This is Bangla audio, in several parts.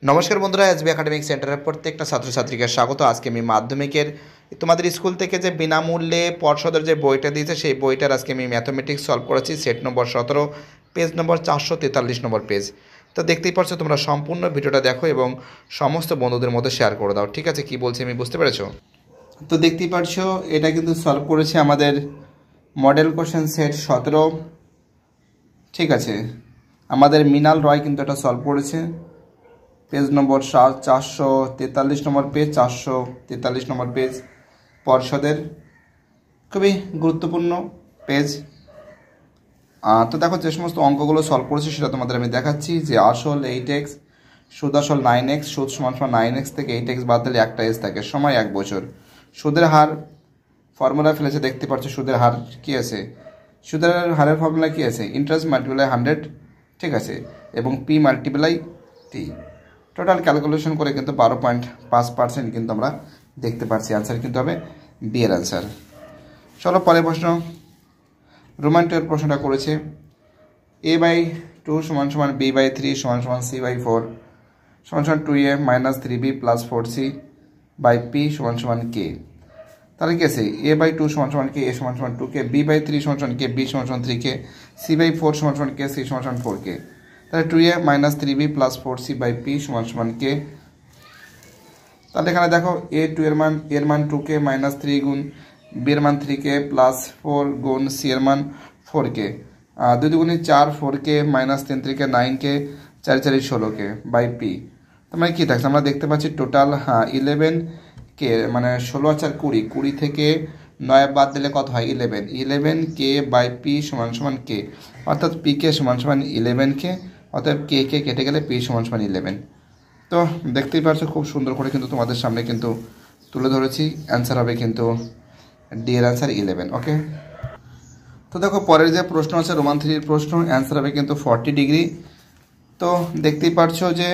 নমস্কার বন্ধুরা, এসবি একাডেমিক সেন্টারের প্রত্যেকটা ছাত্রছাত্রীকে স্বাগত। আজকে আমি মাধ্যমিকের তোমাদের স্কুল থেকে যে বিনামূল্যে পর্ষদের যে বইটা দিয়েছে সেই বইটার আজকে আমি ম্যাথমেটিক্স সলভ করেছি। সেট নম্বর 17, পেজ নম্বর 443 নম্বর পেজ। তো দেখতেই পাচ্ছ, তোমরা সম্পূর্ণ ভিডিওটা দেখো এবং সমস্ত বন্ধুদের মধ্যে শেয়ার করে দাও। ঠিক আছে, কি বলছি আমি বুঝতে পেরেছো? তো দেখতেই পাচ্ছ, এটা কিন্তু সলভ করেছে আমাদের মডেল কোশ্চেন সেট 17। ঠিক আছে, আমাদের মৃণাল রয় কিন্তু এটা সলভ করেছে। পেজ নম্বর 443 নম্বর পেজ, 443 নম্বর পেজ পর্ষদের, খুবই গুরুত্বপূর্ণ পেজ। তো দেখো, যে সমস্ত অঙ্কগুলো সলভ করেছি সেটা তোমাদের আমি দেখাচ্ছি। যে আসল 8x, সুদ আসল 9x, সুদ সমান 9x থেকে 8x বাদ দিলে একটা এজ থাকে, সময় 1 বছর। সুদের হার ফর্মুলা ফেলেছে, দেখতে পাচ্ছ সুদের হার কী আছে। সুদের হারের ফর্মুলা কী আছে? ইন্টারেস্ট মাল্টিপ্লাই 100, ঠিক আছে, এবং পি মাল্টিপ্লাই টি। টোটাল ক্যালকুলেশন করে কিন্তু 12.5% কিন্তু আমরা দেখতে পাচ্ছি। অ্যান্সার কিন্তু হবে বি এর অ্যান্সার। চলো পরের প্রশ্ন। রোমান 2 এর প্রশ্নটা করেছে a/2 = b/3 = c/4 = 2a - 3b + 4c / p = k। তাহলে কি আছে? a/2 = k, a = 2k, b/3 = k, b = 3k, c/4 = k, c = 4k। তাহলে 2a - 3b + 4c / p = k। তাহলে এখানে দেখো, এর মান 2k - 3 গুণ b এর মান 3k + 4 গুণ c এর মান 4k, 2 দুগুণে 4, 4k - 3 3k 9k, 4 4 16k / p। তার মানে কী থাকছে? আমরা দেখতে পাচ্ছি টোটাল 11k, মানে 16 আর 4 20, 20 থেকে 9 বাদ দিলে কত হয়? 11, 11k / p = k, অর্থাৎ pk = 11k, অর্থাৎ k কেটে গেলে p = 11। তো দেখতেই পাচ্ছ, খুব সুন্দর করে কিন্তু তোমাদের সামনে কিন্তু তুলে ধরেছি। অ্যান্সার হবে কিন্তু ডি এর অ্যান্সার 11। ওকে, তো দেখো পরের যে প্রশ্ন আছে রোমান 3 এর প্রশ্ন, অ্যান্সার হবে কিন্তু 40 ডিগ্রি। তো দেখতেই পাচ্ছ যে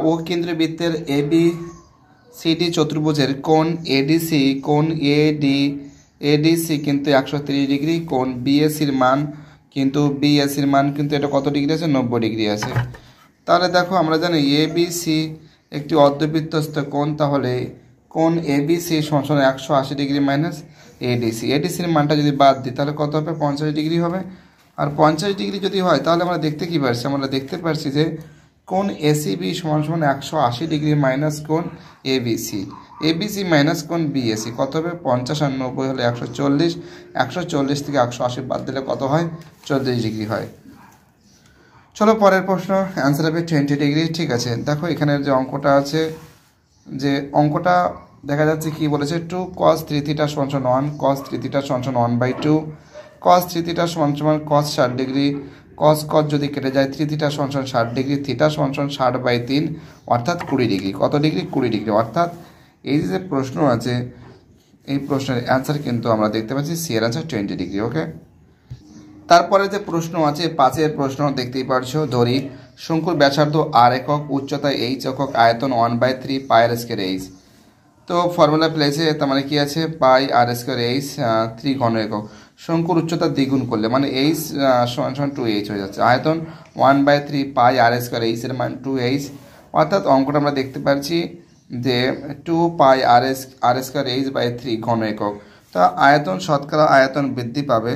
ও কেন্দ্রীয় বৃত্তের ABCD চতুর্ভুজের কোণ এডিসি কিন্তু 130 ডিগ্রি। কোণ বিএসির মান কিন্তু এটা কত ডিগ্রি আছে? 90 ডিগ্রি আছে। তাহলে দেখো, আমরা জানি ABC একটি অর্ধবৃত্তস্থ কোণ। তাহলে কোণ ABC = 180 ডিগ্রি মাইনাস এডিসির মানটা যদি বাদ দিই তাহলে কত হবে? 50 ডিগ্রি হবে। আর 50 ডিগ্রি যদি হয় তাহলে আমরা দেখতে কী পারছি? আমরা দেখতে পারছি যে কোণ ACB = 180 ডিগ্রি মাইনাস কোণ ABC মাইনাস কোণ BAC কত হবে? 50 আর 90 হলে 140, 140 থেকে 180 বাদ দিলে কত হয়? 40 ডিগ্রি হয়। চলো পরের প্রশ্ন, অ্যান্সার হবে 20 ডিগ্রি। ঠিক আছে, দেখো এখানের যে অঙ্কটা আছে, যে অঙ্কটা দেখা যাচ্ছে কি বলেছে, 2 cos 3θ = 1, cos 3θ = 1/2, cos 3θ = cos 60 degree, cos যদি কেটে যায় 3θ = 60 ডিগ্রি, θ = 60/3, অর্থাৎ 20 ডিগ্রি। কত ডিগ্রি? 20 ডিগ্রি। অর্থাৎ এই যে প্রশ্ন আছে, এই প্রশ্নের অ্যান্সার কিন্তু আমরা দেখতে পাচ্ছি সি এর অ্যান্সার 20 ডিগ্রি। ওকে, তারপরে যে প্রশ্ন আছে 5 প্রশ্ন দেখতেই পারছো। ধরি শঙ্কুর ব্যাসার্ধ r একক, উচ্চতা h একক, আয়তন 1/3 πr²h। তো ফর্মুলা প্লেসে, তার মানে কি আছে? πr²h 3 ঘন একক। শঙ্কুর উচ্চতা দ্বিগুণ করলে মানে h = 2h হয়ে যাচ্ছে। আয়তন 1/3 πr²h এর মান 2h, অর্থাৎ অঙ্কটা আমরা দেখতে পাচ্ছি যে 2 πr²h/3 ঘন একক। তা আয়তন, শতকরা আয়তন বৃদ্ধি পাবে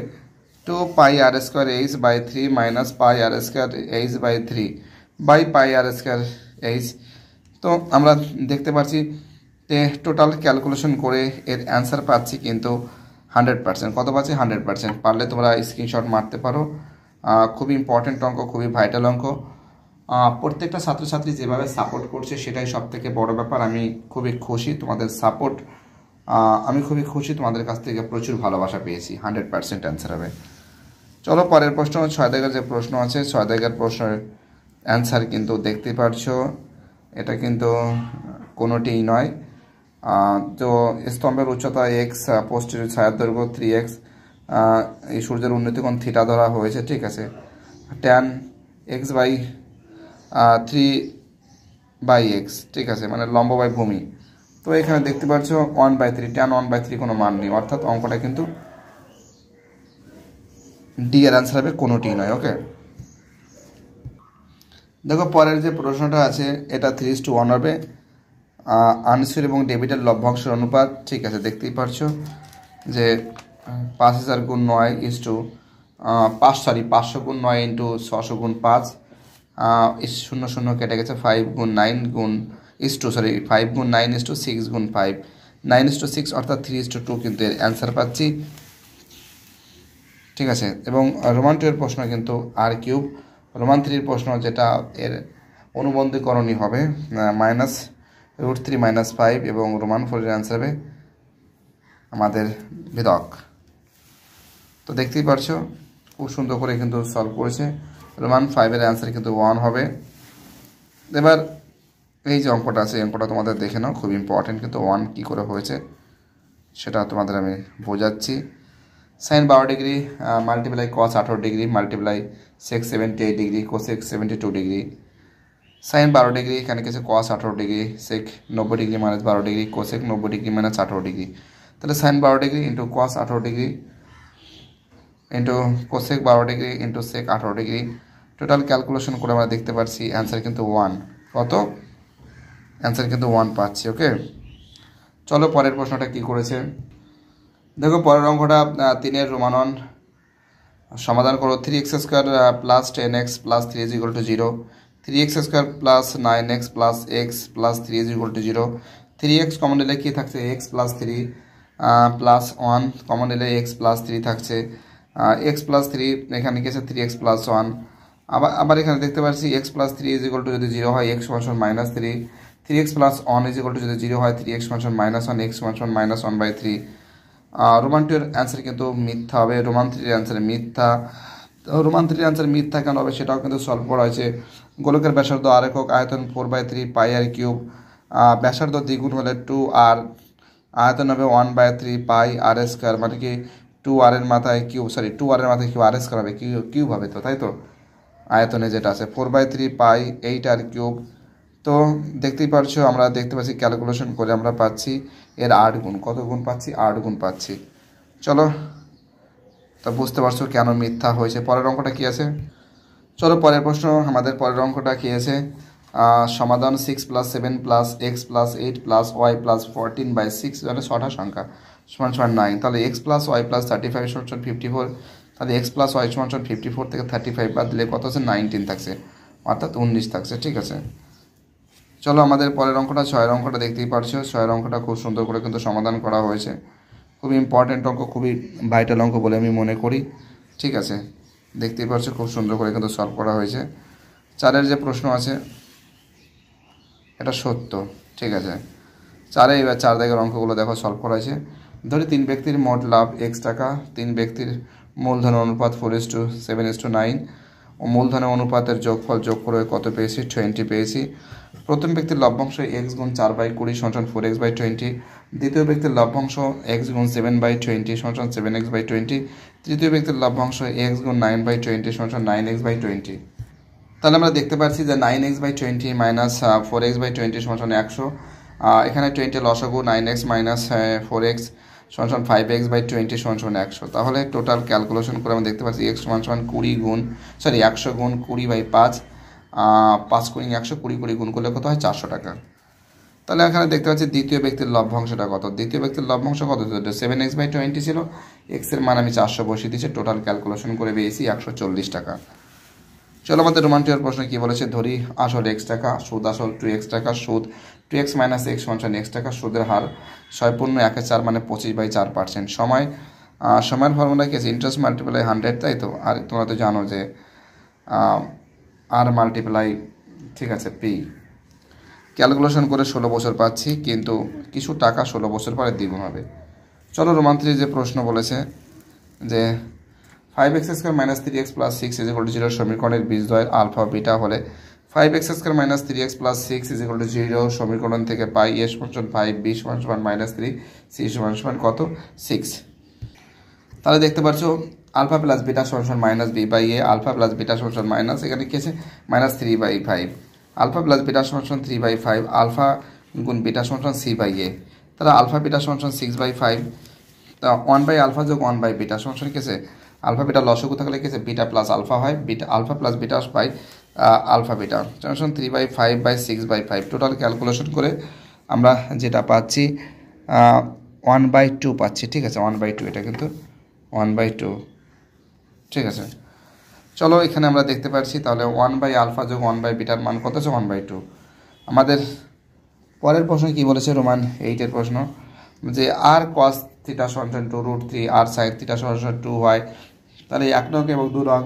2 πr²h/3 minus πr²h/3 by πr²h। তো আমরা দেখতে পাচ্ছি যে টোটাল ক্যালকুলেশন করে এর অ্যান্সার পাচ্ছি কিন্তু 100%। কত পাচ্ছি? 100%। পারলে তোমরা স্ক্রিনশট মারতে পারো। খুবই ইম্পর্ট্যান্ট অঙ্ক, খুবই ভাইটাল অঙ্ক। প্রত্যেকটা ছাত্রছাত্রী যেভাবে সাপোর্ট করছে সেটাই সবথেকে বড় ব্যাপার। আমি খুবই খুশি তোমাদের সাপোর্ট, আমি খুবই খুশি, তোমাদের কাছ থেকে প্রচুর ভালোবাসা পেয়েছি। 100% অ্যান্সার হবে। চলো পরের প্রশ্ন, 6 দাগের যে প্রশ্ন আছে, 6 দাগের প্রশ্নের অ্যান্সার কিন্তু দেখতে পারছো, এটা কিন্তু কোনোটিই নয়। তো স্তম্ভের উচ্চতা x, পোস্টের ছায়ার দৈর্ঘ্য 3x, এই সূর্যের উন্নতিকোণ θ ধরা হয়েছে। ঠিক আছে, tan x/3/x, ঠিক আছে, মানে লম্ব বাই ভূমি। তো এখানে দেখতে পাচ্ছ 1/3, tan 1/3 কোনো মান নেই, অর্থাৎ অঙ্কটা কিন্তু ডি এর অ্যান্সার হবে কোনোটিই নয়। ওকে, দেখো পরের যে প্রশ্নটা আছে এটা 3:1 হবে। আনসিওর এবং ডেবিটের লভ্যাংশের অনুপাত, ঠিক আছে, দেখতেই পারছো যে 5000 গুণ 9 ইস টু 500 গুণ 9 ইন্টু 600 গুণ 5, 0 কেটে গেছে, 5 গুণ 9 গুণ ইস টু 5 গুণ 9 ইস টু 6 গুণ 5, 9:6 অর্থাৎ 3:2 কিন্তু এর অ্যান্সার পাচ্ছি, ঠিক আছে। এবং রোমান 2 এর প্রশ্ন কিন্তু r³ রোমান 3 এর প্রশ্ন যেটা এর অনুবন্ধীকরণই হবে -√3 - 5 এবং রোমান 4 এর অ্যান্সার হবে আমাদের ভেদক। তো দেখতেই পারছো খুব সুন্দর করে কিন্তু সলভ করেছে। রোমান 5 এর অ্যান্সার কিন্তু 1 হবে। এবার এই যে অঙ্কটা আছে, অঙ্কটা তোমাদের দেখে নাও, খুব ইম্পর্টেন্ট কিন্তু 1 কী করে হয়েছে সেটা তোমাদের আমি বোঝাচ্ছি। sin 12 degree multiply cos 18 degree multiply sec 78 degree cosec 72 degree, sin 12 degree এখানে কিছু cos 18 degree sec 90 degree minus 12 degree cosec 90 degree minus 18 degree, তাহলে sin 12 degree into cos 18 degree into cosec 12 degree into sec 18 degree, total calculation করে আমরা দেখতে পাচ্ছি অ্যান্সার কিন্তু 1। কত? অ্যান্সার কিন্তু 1 পাচ্ছি। ওকে, চলো পরের প্রশ্নটা কি করেছে দেখো। পরের অঙ্কটা 3 রোমানন সমাধান করো। 3x² plus 10x plus 3 is equal to 0, 3x² plus 9x plus x plus 3 is equal to 0, 3x common নিলে কী থাকছে, x প্লাস 3 প্লাস 1 কমন নিলে x প্লাস 3 থাকছে, x প্লাস 3 এখানে গেছে 3x প্লাস 1, আবার এখানে দেখতে পাচ্ছি x plus 3 is equal to যদি 0 হয় x সমান -3, 3x plus 1 is equal to যদি 0 হয় 3x সমান -1, x সমান -1/3। রোমান 2 এর অ্যান্সার কিন্তু মিথ্যা হবে, রোমান 3 এর অ্যান্সার মিথ্যা। রোমান 3 এর অ্যান্সার মিথ্যা কেন হবে সেটাও কিন্তু সলভ করা হয়েছে। গোলকের ব্যাসার্ধ আর একক, আয়তন 4/3 পাই r³, ব্যাসার্ধ দ্বিগুণ হলে 2r, আয়তন হবে 1/3 পাই r², মানে কি 2r এর মাথায় কিউব, 2r এর মাথায় কিউব r² হবে, কিউব হবে তো, তাই তো, আয়তনে যেটা আছে 4/3 পাই 8r³। তো দেখতেই পারছো, আমরা দেখতে পাচ্ছি ক্যালকুলেশন করে আমরা পাচ্ছি এর 8 গুণ, কত গুণ পাচ্ছি, 8 গুণ পাচ্ছি। চলো, তা বুঝতে পারছো কেন মিথ্যা হয়েছে। পরের অঙ্কটা কী আছে, চলো পরের প্রশ্ন। আমাদের পরের অঙ্কটা কী আছে, সমাধান 6 + 7 + x + 8 + y + 14/6 মানে 6টা সংখ্যা সমান 9, তাহলে x + y + 35 = 54, তাহলে x + y = 54 থেকে 35 বাদ দিলে কত আছে, 19 থাকছে, অর্থাৎ 19 থাকছে, ঠিক আছে। চলো আমাদের পরের অঙ্কটা 6 অঙ্কটা দেখতেই পারছো। 6 অঙ্কটা খুব সুন্দর করে কিন্তু সমাধান করা হয়েছে, খুবই ইম্পর্টেন্ট অঙ্ক, খুবই ভাইটাল অঙ্ক বলে আমি মনে করি, ঠিক আছে। দেখতেই পারছো খুব সুন্দর করে কিন্তু সলভ করা হয়েছে। 4 যে প্রশ্ন আছে এটা সত্য, ঠিক আছে। 4 এবার 4 দাগের অঙ্কগুলো দেখো সলভ করা হয়েছে। ধরি 3 ব্যক্তির মোট লাভ x টাকা, 3 ব্যক্তির মূলধনের অনুপাত 4:7:9 ও মূলধনের অনুপাতের যোগফল যোগ করে কত পেয়েছি, 20 পেয়েছি। প্রথম ব্যক্তির লভ্যাংশ x গুণ 4/20 = 4x/20, দ্বিতীয় ব্যক্তির লভ্যাংশ x গুণ 7/20 = 7x/20, তৃতীয় ব্যক্তির লভ্যাংশ x গুণ 9/20 = 9x/20। তাহলে আমরা দেখতে পাচ্ছি যে 9x/20 মাইনাস 4x/20 = 100, এখানে 20 লসাগু, 9x মাইনাস 4x = 5x/20 = 100। তাহলে টোটাল ক্যালকুলেশন করে আমরা দেখতে পাচ্ছি x = 100 গুণ 20/5, 5 × 100 20 গুণ করলে কত হয়, 400 টাকা। তাহলে এখানে দেখতে পাচ্ছি দ্বিতীয় ব্যক্তির লভ্যাংশটা কত, দ্বিতীয় ব্যক্তির লভ্যাংশ কত, 7x/20 ছিল, x এর মান আমি 400 বসিয়ে দিয়েছি, টোটাল ক্যালকুলেশন করে পেয়েছি 140 টাকা। চলো আমাদের রোমান 2 এর প্রশ্ন কী বলেছে, ধরি আসল x টাকা, সুদ আসল 2x টাকা, সুদ 2x - x = x টাকা, সুদের হার 1/4 মানে 25/4%। সময়ের ফর্মুলা কি আছে, ইন্টারেস্ট মাল্টিপ্লাই 100, তাই তো। আর তোমরা তো জানো যে আর মাল্টিপ্লাই, ঠিক আছে, পি। ক্যালকুলেশন করে 16 বছর পাচ্ছি, কিন্তু কিছু টাকা 16 বছর পরে দ্বিগুণ হবে। চলো রোমান 3 যে প্রশ্ন বলেছে যে 5x² - 3x + 6 = 0 সমীকরণের বীজদ্বয়ের আলফা বিটা হলে 5x² - 3x + 6 = 0 সমীকরণ থেকে পাই a = 5, b = -3, c = কত, 6। তাহলে দেখতে পাচ্ছ alpha plus beta = -b/a, alpha plus beta = এখানে কি আছে -3/5, আলফা প্লাস বিটা = 3/5, আলফা গুণ বিটা = c/a। তাহলে আলফা বিটা = 6/5, তা 1/আলফা যোগ 1/বিটা কি আছে, আলফা বিটা লসাগু থাকলে কি আছে, বিটা প্লাস আলফা হয়, বিটা আলফা প্লাস বিটা পাই আলফা বিটা সমান 3/5/6/5 টোটাল ক্যালকুলেশন করে আমরা যেটা পাচ্ছি 1/2 পাচ্ছি, ঠিক আছে, 1/2 এটা কিন্তু 1/2, ঠিক আছে। চলো এখানে আমরা দেখতে পাচ্ছি তাহলে 1/α যোগ 1/βর মান কত আছে 1/2। আমাদের পরের প্রশ্ন কি বলেছে রোমান 8-এর প্রশ্ন, যে আর cos থিটা সমান 2√3 আর sin থিটা সমান 2 হয়, তাহলে 1 নং এবং 2 নং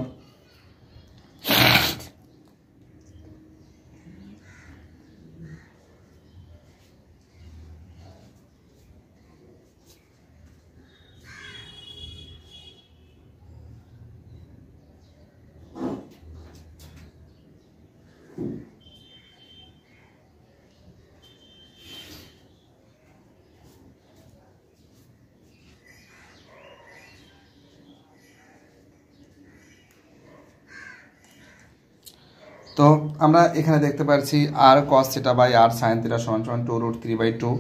তো আমরা এখানে দেখতে পাচ্ছি R cos theta by R sin theta সমান 2√3/2,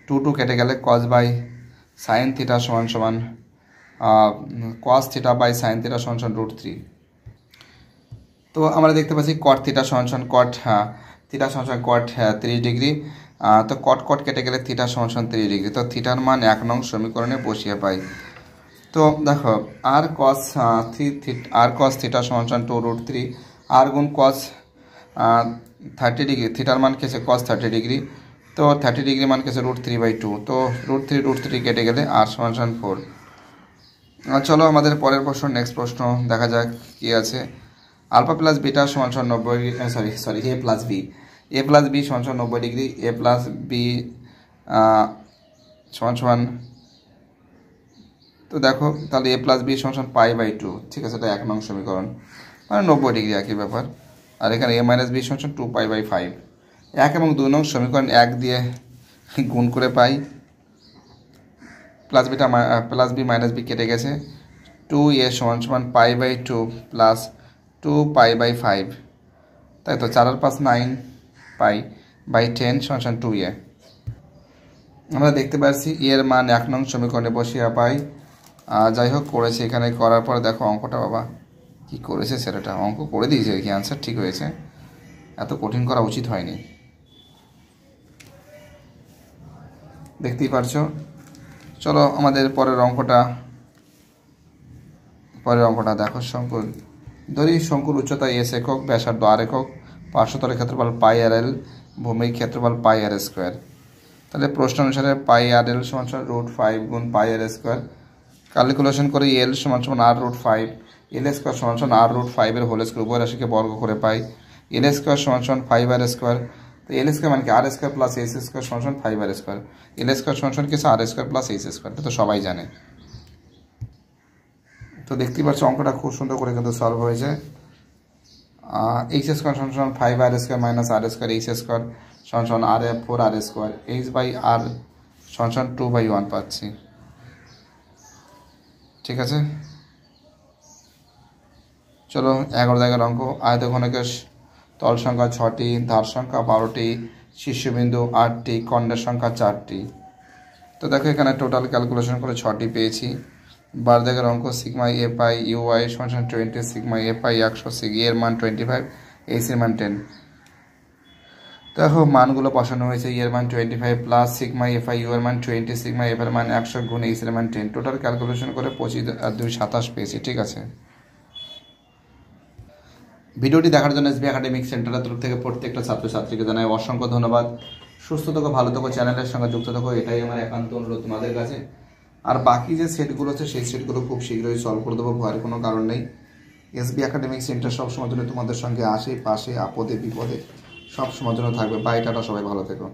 2 কেটে গেলে cos বাই sin থিটা সমান cos theta by sin theta সমান √3। তো আমরা দেখতে পাচ্ছি cot থিটা সমান cot থিটা সমান cot 30 ডিগ্রি, তো cot কেটে গেলে থিটা সমান 30 ডিগ্রি, তো থিটার মান 1 নং সমীকরণে বসিয়ে পাই। তো দেখো আর cos থিটা সমান 2√3 আর গুণ cos 30 ডিগ্রি, থিটার মান কেছে cos 30 ডিগ্রি, তো 30 ডিগ্রি মান কেছে √3/2, তো √3 কেটে গেলে আর সমান 4। চলো আমাদের পরের প্রশ্ন, নেক্সট প্রশ্ন দেখা যাক কি আছে। আলফা প্লাস বিটা সমান 90, এ প্লাস বি সমান 90 ডিগ্রি, এ প্লাস বি সমান, তো দেখো তাহলে এ প্লাস বি সমান π/2, ঠিক আছে, এটা 1 নং সমীকরণ, মানে 90 ডিগ্রি একই ব্যাপার। আর এখানে এ মাইনাস বি সমান 2π/5, 1 এবং 2 নং সমীকরণ 1 দিয়ে গুণ করে পাই, প্লাস বি মাইনাস বি কেটে গেছে, 2a সমান π/2 প্লাস 2π/5, তাই তো 4 আর 5 9 π/10 সমান 2a। আমরা দেখতে পাচ্ছি এর মান 1 নং সমীকরণে বসিয়ে পাই। যাই হোক করেছে, এখানে করার পর দেখো অঙ্কটা বাবা কি করেছে, সেটা অঙ্ক করে দিয়েছে, কি আনসার ঠিক হয়েছে, এত কঠিন করা উচিত হয়নি, দেখতেই পারছো। চলো আমাদের পরের অঙ্কটা দেখো। শঙ্কুর উচ্চতা s একক, ব্যাসার্ধ r একক, পার্শ্বতলের ক্ষেত্রফল πrl, ভূমির ক্ষেত্রফল πr²। তাহলে প্রশ্ন অনুসারে πrl সমান √5 গুণ πr², ক্যালকুলেশন করে l সমান r√5, l² সমান r√5 এর হোল স্কয়ার, উভয় রাশিকে বর্গ করে পাই, l² সমান 5r², তো l² মানে কি r² প্লাস s² সমান 5r², l² সমান কি r² প্লাস s², তো সবাই জানে। তো দেখতেই পাচ্ছ অঙ্কটা খুব সুন্দর করে কিন্তু সলভ হয়েছে। h² সমান 5r² মাইনাস r² h² সমান r4r², h/r সমান 2/1 পাচ্ছি, ঠিক আছে। চলো 11 দাগের অঙ্ক। আয়তঘনকের তল সংখ্যা 6টি, ধার সংখ্যা 12টি, শীর্ষবিন্দু 8টি, খণ্ডের সংখ্যা 4টি। তো দেখো এখানে টোটাল ক্যালকুলেশন করে 6টি পেয়েছি। 12 দাগের অঙ্ক, সিগমা এ পাই ইউআই সমান 20, সিগমা এ পাই 100, এর মান 25, এইচ এর মান 10। দেখো মানগুলো বসানো হয়েছে, এর মান 25 plus sigma F I U এর মান 20, সিগমা এফ এর মান 100 গুণ এইচ এর মান 10, টোটাল ক্যালকুলেশন করে 25 আর 2 27 পেয়েছি, ঠিক আছে। ভিডিওটি দেখার জন্য এসবি একাডেমিক সেন্টারের তরফ থেকে প্রত্যেকটা ছাত্রছাত্রীকে জানাই অসংখ্য ধন্যবাদ। সুস্থ থাকো, ভালো থাকো, চ্যানেলের সঙ্গে যুক্ত থাকো, এটাই আমার একান্ত অনুরোধ তোমাদের কাছে। আর বাকি যে সেটগুলো আছে সেই সেটগুলো খুব শীঘ্রই সলভ করে দেবো, ভয়ের কোনো কারণ নেই। এসবি একাডেমিক সেন্টার সবসময় জন্য তোমাদের সঙ্গে আসে, পাশে, আপদে বিপদে সব সময় জন্য থাকবে। বাই, টাটা, সবাই ভালো থেকো।